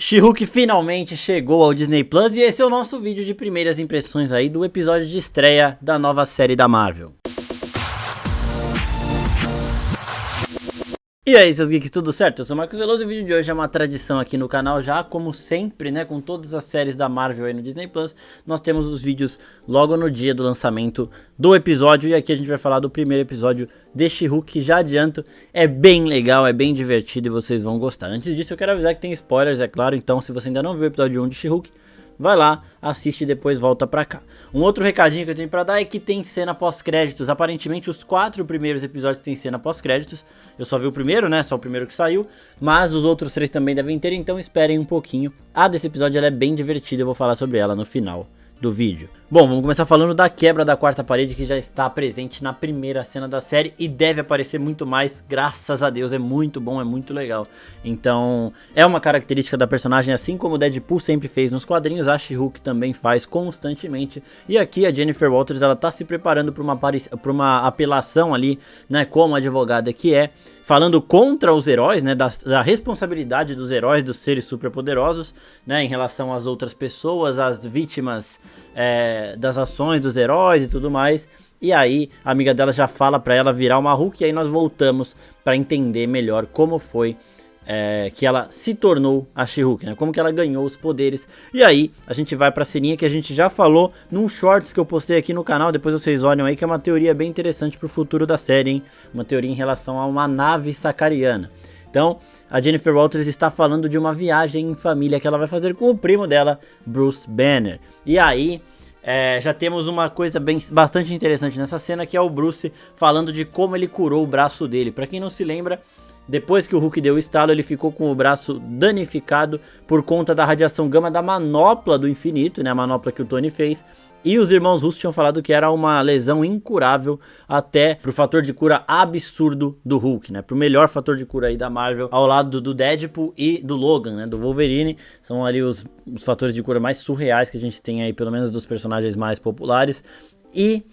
She-Hulk finalmente chegou ao Disney Plus e esse é o nosso vídeo de primeiras impressões aí do episódio de estreia da nova série da Marvel. E aí, seus geeks, tudo certo? Eu sou o Marcos Veloso e o vídeo de hoje é uma tradição aqui no canal, já como sempre, né, com todas as séries da Marvel aí no Disney Plus, nós temos os vídeos logo no dia do lançamento do episódio e aqui a gente vai falar do primeiro episódio de She-Hulk, que já adianto, é bem legal, é bem divertido e vocês vão gostar. Antes disso eu quero avisar que tem spoilers, é claro, então se você ainda não viu o episódio 1 de She-Hulk, vai lá, assiste e depois volta pra cá. Um outro recadinho que eu tenho pra dar é que tem cena pós-créditos. Aparentemente os 4 primeiros episódios tem cena pós-créditos. Eu só vi o primeiro, né? Só o primeiro que saiu. Mas os outros 3 também devem ter, então esperem um pouquinho. A desse episódio ela é bem divertida, eu vou falar sobre ela no final do vídeo. Bom, vamos começar falando da quebra da quarta parede, que já está presente na primeira cena da série e deve aparecer muito mais, graças a Deus, é muito bom, é muito legal. Então, é uma característica da personagem, assim como o Deadpool sempre fez nos quadrinhos, a She-Hulk também faz constantemente. E aqui a Jennifer Walters, ela tá se preparando para uma apelação ali, né, como advogada que é, falando contra os heróis, né, da responsabilidade dos heróis, dos seres superpoderosos, né, em relação às outras pessoas, às vítimas das ações dos heróis e tudo mais. E aí a amiga dela já fala pra ela virar uma Hulk e aí nós voltamos pra entender melhor como foi que ela se tornou a She-Hulk, né? Como que ela ganhou os poderes. E aí a gente vai pra ceninha que a gente já falou num shorts que eu postei aqui no canal, depois vocês olham aí, que é uma teoria bem interessante pro futuro da série, hein? Uma teoria em relação a uma nave sacariana. Então, a Jennifer Walters está falando de uma viagem em família que ela vai fazer com o primo dela, Bruce Banner. E aí, já temos uma coisa bastante interessante nessa cena, que é o Bruce falando de como ele curou o braço dele. Pra quem não se lembra, depois que o Hulk deu o estalo, ele ficou com o braço danificado por conta da radiação gama da manopla do infinito, né, a manopla que o Tony fez. E os irmãos russos tinham falado que era uma lesão incurável até pro fator de cura absurdo do Hulk, né? Pro melhor fator de cura aí da Marvel, ao lado do Deadpool e do Logan, né? Do Wolverine. São ali os fatores de cura mais surreais que a gente tem aí, pelo menos dos personagens mais populares. E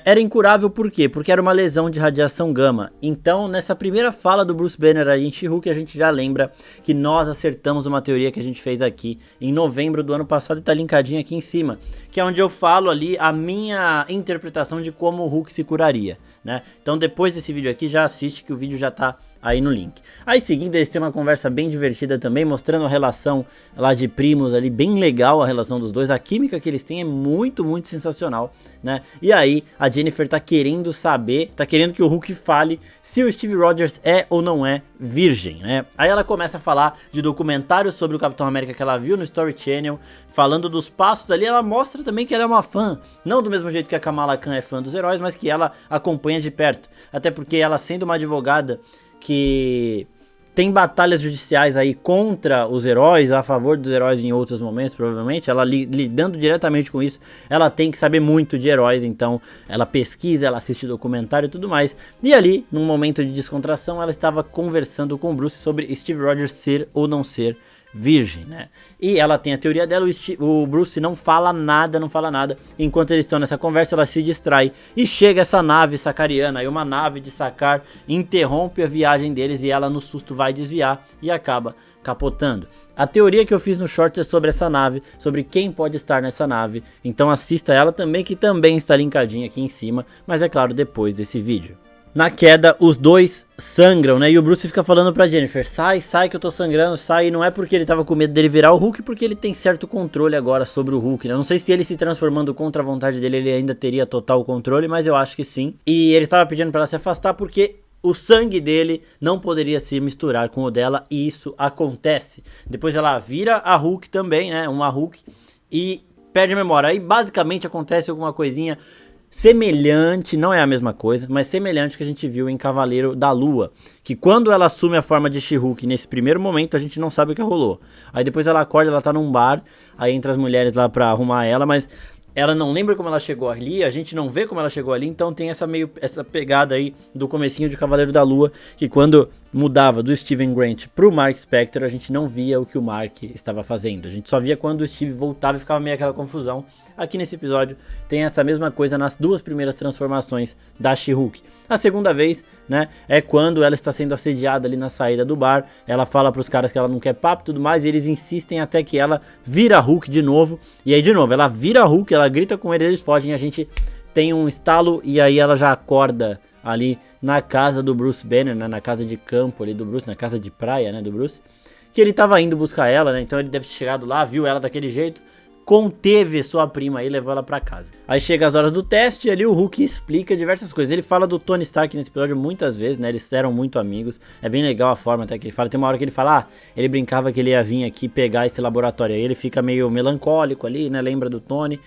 era incurável por quê? Porque era uma lesão de radiação gama. Então, nessa primeira fala do Bruce Banner aí em She-Hulk, a gente já lembra que nós acertamos uma teoria que a gente fez aqui em novembro do ano passado e tá linkadinho aqui em cima, que é onde eu falo ali a minha interpretação de como o Hulk se curaria, né? Então, depois desse vídeo aqui, já assiste que o vídeo já tá aí no link. Aí, seguindo, eles têm uma conversa bem divertida também, mostrando a relação lá de primos ali, bem legal a relação dos dois. A química que eles têm é muito, muito sensacional, né? E aí, a Jennifer tá querendo saber, tá querendo que o Hulk fale se o Steve Rogers é ou não é virgem, né? Aí ela começa a falar de documentários sobre o Capitão América que ela viu no Story Channel, falando dos passos ali. Ela mostra também que ela é uma fã, não do mesmo jeito que a Kamala Khan é fã dos heróis, mas que ela acompanha de perto. Até porque ela, sendo uma advogada que tem batalhas judiciais aí contra os heróis, a favor dos heróis em outros momentos, provavelmente, ela lidando diretamente com isso, ela tem que saber muito de heróis, então ela pesquisa, ela assiste documentário e tudo mais. E ali, num momento de descontração, ela estava conversando com o Bruce sobre Steve Rogers ser ou não ser virgem, né? E ela tem a teoria dela, o Bruce não fala nada, enquanto eles estão nessa conversa, ela se distrai e chega essa nave sacariana, aí uma nave de Sakaar interrompe a viagem deles e ela no susto vai desviar e acaba capotando. A teoria que eu fiz no short é sobre essa nave, sobre quem pode estar nessa nave, então assista ela também, que também está linkadinha aqui em cima, mas é claro, depois desse vídeo. Na queda, os dois sangram, né? E o Bruce fica falando pra Jennifer, sai que eu tô sangrando, sai. E não é porque ele tava com medo dele virar o Hulk, porque ele tem certo controle agora sobre o Hulk, né? Eu não sei se ele se transformando contra a vontade dele, ele ainda teria total controle, mas eu acho que sim. E ele tava pedindo pra ela se afastar porque o sangue dele não poderia se misturar com o dela, e isso acontece. Depois ela vira a Hulk também, né? Uma Hulk, e perde a memória. Aí basicamente acontece alguma coisinha semelhante, não é a mesma coisa, mas semelhante que a gente viu em Cavaleiro da Lua, que quando ela assume a forma de She-Hulk, nesse primeiro momento a gente não sabe o que rolou. Aí depois ela acorda, ela tá num bar, aí entra as mulheres lá pra arrumar ela, mas ela não lembra como ela chegou ali, a gente não vê como ela chegou ali, então tem essa pegada aí do comecinho de Cavaleiro da Lua, que quando mudava do Steven Grant pro Mark Spector, a gente não via o que o Mark estava fazendo, a gente só via quando o Steve voltava e ficava meio aquela confusão. Aqui nesse episódio tem essa mesma coisa nas duas primeiras transformações da She-Hulk. A segunda vez, né, é quando ela está sendo assediada ali na saída do bar, ela fala pros caras que ela não quer papo e tudo mais, e eles insistem até que ela vira Hulk de novo, e aí de novo, ela vira Hulk, ela grita com eles fogem, e a gente tem um estalo, e aí ela já acorda ali na casa do Bruce Banner, né, na casa de campo ali do Bruce, na casa de praia, né, do Bruce, que ele tava indo buscar ela, né, então ele deve ter chegado lá, viu ela daquele jeito, conteve sua prima aí e levou ela pra casa. Aí chega as horas do teste e ali o Hulk explica diversas coisas. Ele fala do Tony Stark nesse episódio muitas vezes, né? Eles eram muito amigos. É bem legal a forma até que ele fala. Tem uma hora que ele fala, ele brincava que ele ia vir aqui pegar esse laboratório. Aí ele fica meio melancólico ali, né? Lembra do Tony.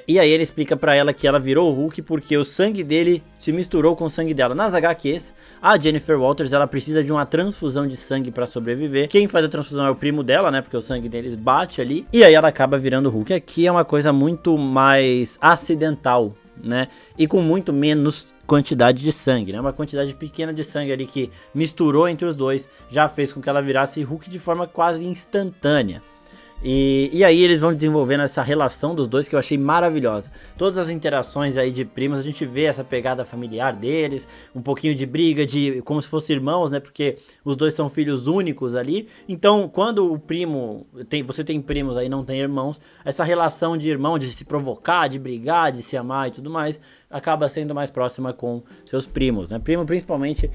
E aí ele explica pra ela que ela virou o Hulk porque o sangue dele se misturou com o sangue dela. Nas HQs, a Jennifer Walters, ela precisa de uma transfusão de sangue pra sobreviver. Quem faz a transfusão é o primo dela, né? Porque o sangue deles bate ali. E aí ela acaba virando o Hulk. Aqui é uma coisa muito mais acidental, né? E com muito menos quantidade de sangue, né? Uma quantidade pequena de sangue ali que misturou entre os dois já fez com que ela virasse Hulk de forma quase instantânea. E aí eles vão desenvolvendo essa relação dos dois que eu achei maravilhosa. Todas as interações aí de primos, a gente vê essa pegada familiar deles, um pouquinho de briga, de como se fossem irmãos, né? Porque os dois são filhos únicos ali. Então, quando o primo, você tem primos aí, não tem irmãos, essa relação de irmão, de se provocar, de brigar, de se amar e tudo mais, acaba sendo mais próxima com seus primos, né? Primo principalmente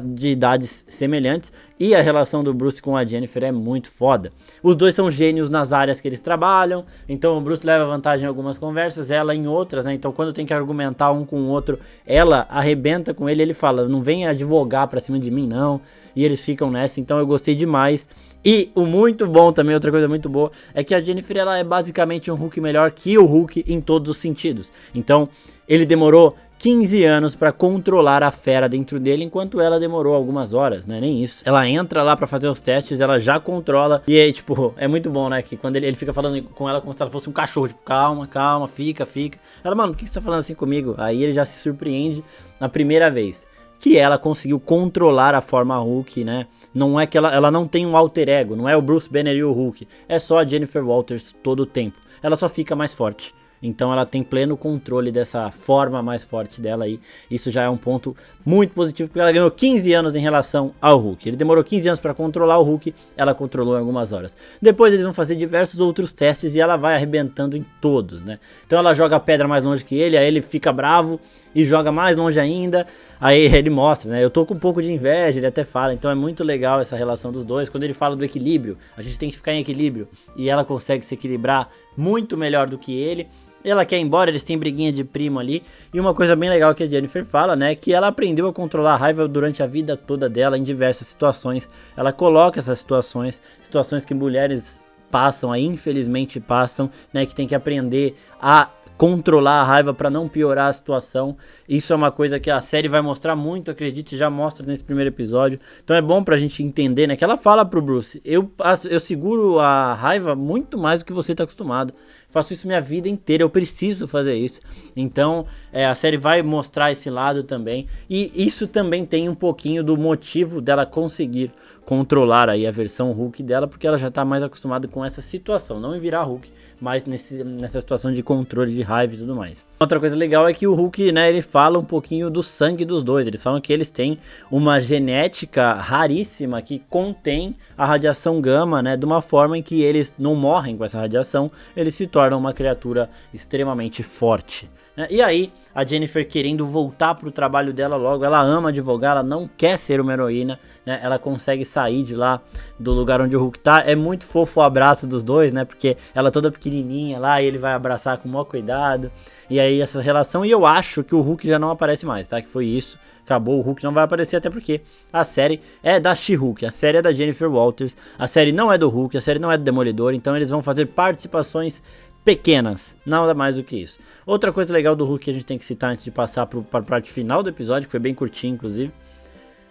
de idades semelhantes. E a relação do Bruce com a Jennifer é muito foda. Os dois são gênios nas áreas que eles trabalham, então o Bruce leva vantagem em algumas conversas, ela em outras, né? Então quando tem que argumentar um com o outro, ela arrebenta com ele, ele fala, não vem advogar pra cima de mim não, e eles ficam nessa, então eu gostei demais. E o muito bom também, outra coisa muito boa, é que a Jennifer, ela é basicamente um Hulk melhor que o Hulk em todos os sentidos. Então ele demorou 15 anos pra controlar a fera dentro dele, enquanto ela demorou algumas horas, né? Nem isso. Ela entra lá pra fazer os testes, ela já controla. E aí, tipo, é muito bom, né? Que quando ele fica falando com ela como se ela fosse um cachorro. Tipo, calma, calma, fica. Ela, mano, por que você tá falando assim comigo? Aí ele já se surpreende na primeira vez. Que ela conseguiu controlar a forma Hulk, né? Não é que ela não tem um alter ego, não é o Bruce Banner e o Hulk. É só a Jennifer Walters todo o tempo. Ela só fica mais forte. Então ela tem pleno controle dessa forma mais forte dela aí. Isso já é um ponto muito positivo, porque ela ganhou 15 anos em relação ao Hulk. Ele demorou 15 anos para controlar o Hulk, ela controlou em algumas horas. Depois eles vão fazer diversos outros testes e ela vai arrebentando em todos, né? Então ela joga a pedra mais longe que ele, aí ele fica bravo e joga mais longe ainda. Aí ele mostra, né? Eu tô com um pouco de inveja, ele até fala. Então é muito legal essa relação dos dois. Quando ele fala do equilíbrio, a gente tem que ficar em equilíbrio. E ela consegue se equilibrar muito melhor do que ele. Ela quer ir embora, eles têm briguinha de primo ali. E uma coisa bem legal que a Jennifer fala, né? Que ela aprendeu a controlar a raiva durante a vida toda dela em diversas situações. Ela coloca essas situações que mulheres passam, aí infelizmente passam, né? Que tem que aprender a controlar a raiva para não piorar a situação. Isso é uma coisa que a série vai mostrar muito, acredite, já mostra nesse primeiro episódio. Então é bom pra gente entender, né, que ela fala pro Bruce, eu seguro a raiva muito mais do que você tá acostumado. Faço isso minha vida inteira, eu preciso fazer isso. Então a série vai mostrar esse lado também. E isso também tem um pouquinho do motivo dela conseguir controlar aí a versão Hulk dela, porque ela já tá mais acostumada com essa situação, não em virar Hulk, mas nessa situação de controle de raiva e tudo mais. Outra coisa legal é que o Hulk, né, ele fala um pouquinho do sangue dos dois. Eles falam que eles têm uma genética raríssima que contém a radiação gama, né, de uma forma em que eles não morrem com essa radiação, eles se tornam uma criatura extremamente forte. E aí, a Jennifer querendo voltar pro trabalho dela logo, ela ama advogar, ela não quer ser uma heroína, né? Ela consegue sair de lá, do lugar onde o Hulk tá. É muito fofo o abraço dos dois, né? Porque ela toda pequenininha lá, e ele vai abraçar com o maior cuidado. E aí, essa relação, e eu acho que o Hulk já não aparece mais, tá? Que foi isso, acabou, o Hulk não vai aparecer, até porque a série é da She-Hulk, a série é da Jennifer Walters, a série não é do Hulk, a série não é do Demolidor, então eles vão fazer participações pequenas, nada mais do que isso. Outra coisa legal do Hulk que a gente tem que citar antes de passar para a parte final do episódio, que foi bem curtinho inclusive,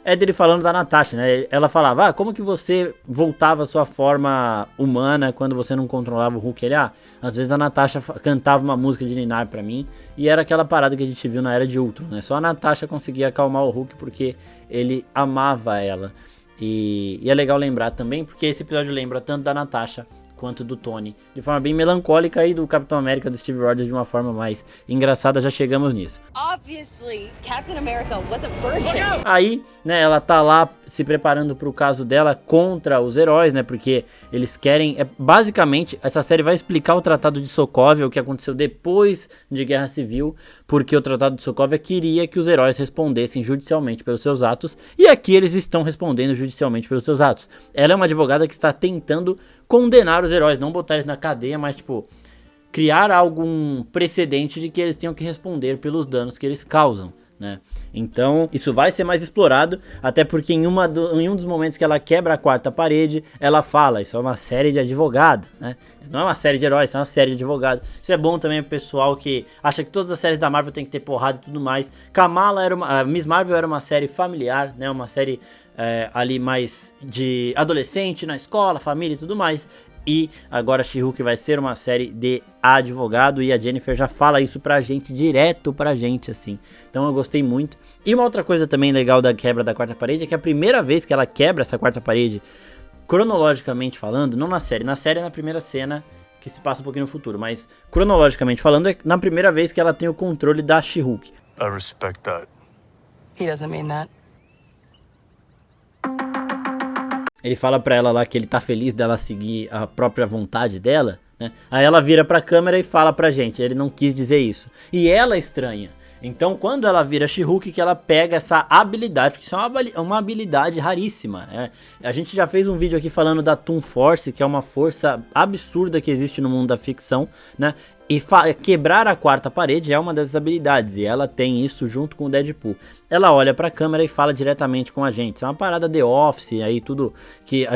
é dele falando da Natasha, né? Ela falava, como que você voltava à sua forma humana quando você não controlava o Hulk? Ele, às vezes a Natasha cantava uma música de Ninar pra mim, e era aquela parada que a gente viu na Era de Ultron, né? Só a Natasha conseguia acalmar o Hulk porque ele amava ela. E é legal lembrar também, porque esse episódio lembra tanto da Natasha quanto do Tony, de forma bem melancólica, e do Capitão América, do Steve Rogers, de uma forma mais engraçada. Já chegamos nisso. Obviously, Captain America was a virgin. Aí, né, ela tá lá se preparando pro caso dela contra os heróis, né, porque eles querem, basicamente, essa série vai explicar o Tratado de Sokovia, o que aconteceu depois de Guerra Civil, porque o Tratado de Sokovia queria que os heróis respondessem judicialmente pelos seus atos, e aqui eles estão respondendo judicialmente pelos seus atos. Ela é uma advogada que está tentando condenar os heróis, não botar eles na cadeia, mas tipo, criar algum precedente de que eles tenham que responder pelos danos que eles causam, né? Então, isso vai ser mais explorado, até porque em um dos momentos que ela quebra a quarta parede, ela fala, isso é uma série de advogado, né? Isso não é uma série de heróis, isso é uma série de advogado. Isso é bom também pro pessoal que acha que todas as séries da Marvel tem que ter porrada e tudo mais. Miss Marvel era uma série familiar, né? Uma série ali mais de adolescente, na escola, família e tudo mais. E agora She-Hulk vai ser uma série de advogado, e a Jennifer já fala isso pra gente, direto pra gente, assim. Então eu gostei muito. E uma outra coisa também legal da quebra da quarta parede é que a primeira vez que ela quebra essa quarta parede, cronologicamente falando, não na série é na primeira cena, que se passa um pouquinho no futuro, mas cronologicamente falando, é na primeira vez que ela tem o controle da She-Hulk. I respect that. He doesn't mean that. Ele fala pra ela lá que ele tá feliz dela seguir a própria vontade dela, né? Aí ela vira pra câmera e fala pra gente, ele não quis dizer isso. E ela estranha. Então, quando ela vira She-Hulk, que ela pega essa habilidade, porque isso é uma habilidade raríssima, né? A gente já fez um vídeo aqui falando da Toon Force, que é uma força absurda que existe no mundo da ficção, né? E quebrar a quarta parede é uma dessas habilidades, e ela tem isso junto com o Deadpool. Ela olha pra câmera e fala diretamente com a gente. Isso é uma parada The Office, aí tudo que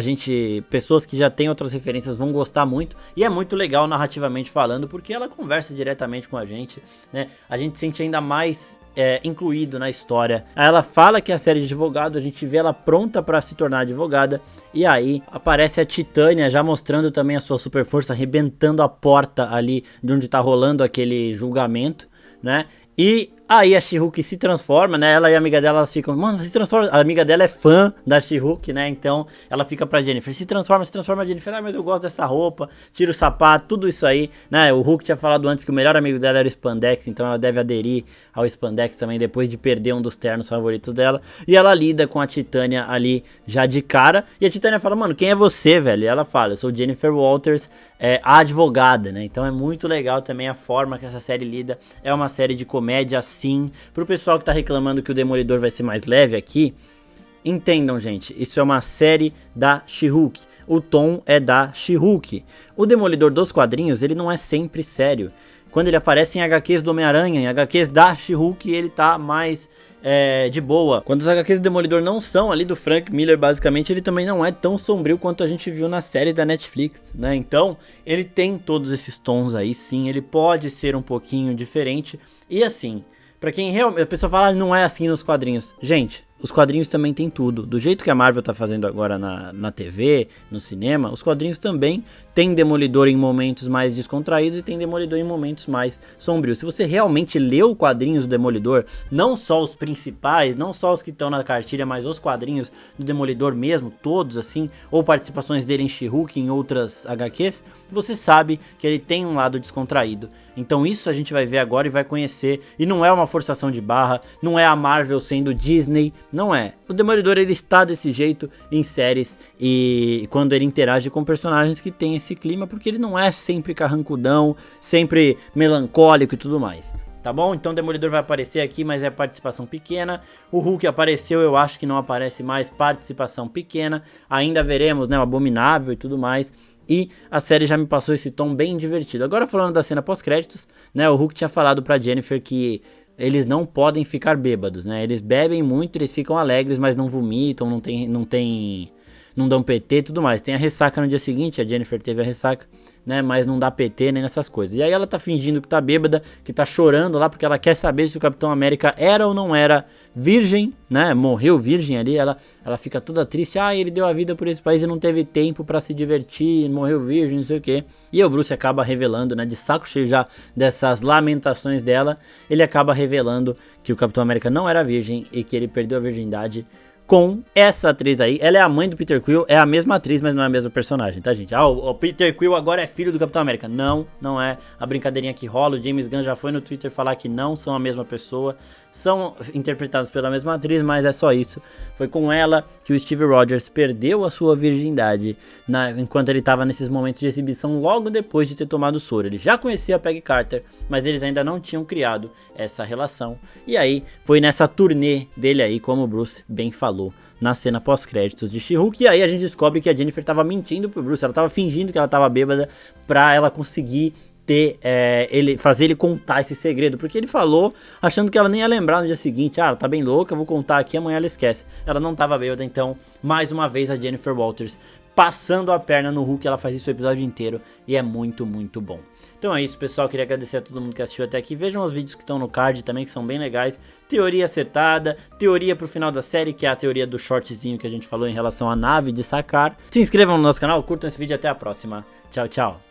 pessoas que já têm outras referências vão gostar muito, e é muito legal narrativamente falando, porque ela conversa diretamente com a gente, né? A gente sente ainda mais incluído na história. Aí ela fala que é a série de advogado, a gente vê ela pronta pra se tornar advogada, e aí aparece a Titânia já mostrando também a sua super força, arrebentando a porta ali de onde tá rolando aquele julgamento, né? E aí a She-Hulk se transforma, né? Ela e a amiga dela, elas ficam, mano, se transforma. A amiga dela é fã da She-Hulk, né? Então ela fica pra Jennifer, se transforma a Jennifer. Mas eu gosto dessa roupa, tira o sapato, tudo isso aí, né? O Hulk tinha falado antes que o melhor amigo dela era o Spandex, então ela deve aderir ao Spandex também depois de perder um dos ternos favoritos dela. E ela lida com a Titânia ali já de cara. E a Titânia fala, mano, quem é você, velho? E ela fala, eu sou Jennifer Walters, a advogada, né? Então é muito legal também a forma que essa série lida. É uma série de comédia, sim. Pro pessoal que tá reclamando que o Demolidor vai ser mais leve aqui, entendam, gente, isso é uma série da She-Hulk. O tom é da She-Hulk. O Demolidor dos quadrinhos, ele não é sempre sério. Quando ele aparece em HQs do Homem-Aranha, em HQs da She-Hulk, ele tá mais de boa. Quando os HQs do Demolidor não são ali do Frank Miller, basicamente, ele também não é tão sombrio quanto a gente viu na série da Netflix, né? Então, ele tem todos esses tons aí, sim. Ele pode ser um pouquinho diferente. E assim, pra quem realmente... A pessoa fala, não é assim nos quadrinhos. Gente, os quadrinhos também tem tudo. Do jeito que a Marvel tá fazendo agora na TV, no cinema, os quadrinhos também tem Demolidor em momentos mais descontraídos e tem Demolidor em momentos mais sombrios. Se você realmente leu quadrinhos do Demolidor, não só os principais, não só os que estão na cartilha, mas os quadrinhos do Demolidor mesmo, todos assim, ou participações dele em She-Hulk, em outras HQs, você sabe que ele tem um lado descontraído. Então isso a gente vai ver agora e vai conhecer, e não é uma forçação de barra, não é a Marvel sendo Disney, não é. O Demolidor, ele está desse jeito em séries e quando ele interage com personagens que tem esse clima, porque ele não é sempre carrancudão, sempre melancólico e tudo mais. Tá bom? Então o Demolidor vai aparecer aqui, mas é participação pequena. O Hulk apareceu, eu acho que não aparece mais, participação pequena. Ainda veremos, né, o Abominável e tudo mais. E a série já me passou esse tom bem divertido. Agora falando da cena pós-créditos, né, o Hulk tinha falado pra Jennifer que eles não podem ficar bêbados, né? Eles bebem muito, eles ficam alegres, mas não vomitam, não não dão PT e tudo mais. Tem a ressaca no dia seguinte, a Jennifer teve a ressaca, né, mas não dá PT nem nessas coisas. E aí ela tá fingindo que tá bêbada, que tá chorando lá, porque ela quer saber se o Capitão América era ou não era virgem, né, morreu virgem ali, ela fica toda triste, ele deu a vida por esse país e não teve tempo pra se divertir, morreu virgem, não sei o que. E o Bruce acaba revelando, né, de saco cheio já dessas lamentações dela, ele acaba revelando que o Capitão América não era virgem e que ele perdeu a virgindade com essa atriz aí. Ela é a mãe do Peter Quill, é a mesma atriz, mas não é a mesma personagem, tá, gente? O Peter Quill agora é filho do Capitão América. Não, não é. A brincadeirinha que rola, o James Gunn já foi no Twitter falar que não são a mesma pessoa, são interpretados pela mesma atriz, mas é só isso. Foi com ela que o Steve Rogers perdeu a sua virgindade enquanto ele estava nesses momentos de exibição, logo depois de ter tomado o soro. Ele já conhecia a Peggy Carter, mas eles ainda não tinham criado essa relação. E aí, foi nessa turnê dele aí, como o Bruce bem falou na cena pós-créditos de She-Hulk, e aí a gente descobre que a Jennifer tava mentindo pro Bruce, ela tava fingindo que ela tava bêbada pra ela conseguir fazer ele contar esse segredo, porque ele falou achando que ela nem ia lembrar no dia seguinte. Ela tá bem louca, eu vou contar aqui, amanhã ela esquece. Ela não tava bêbada, então mais uma vez a Jennifer Walters passando a perna no Hulk, ela faz isso o episódio inteiro e é muito, muito bom. Então é isso, pessoal, queria agradecer a todo mundo que assistiu até aqui. Vejam os vídeos que estão no card também, que são bem legais. Teoria acertada, teoria pro final da série, que é a teoria do shortzinho que a gente falou em relação à nave de Sakaar. Se inscrevam no nosso canal, curtam esse vídeo e até a próxima. Tchau, tchau.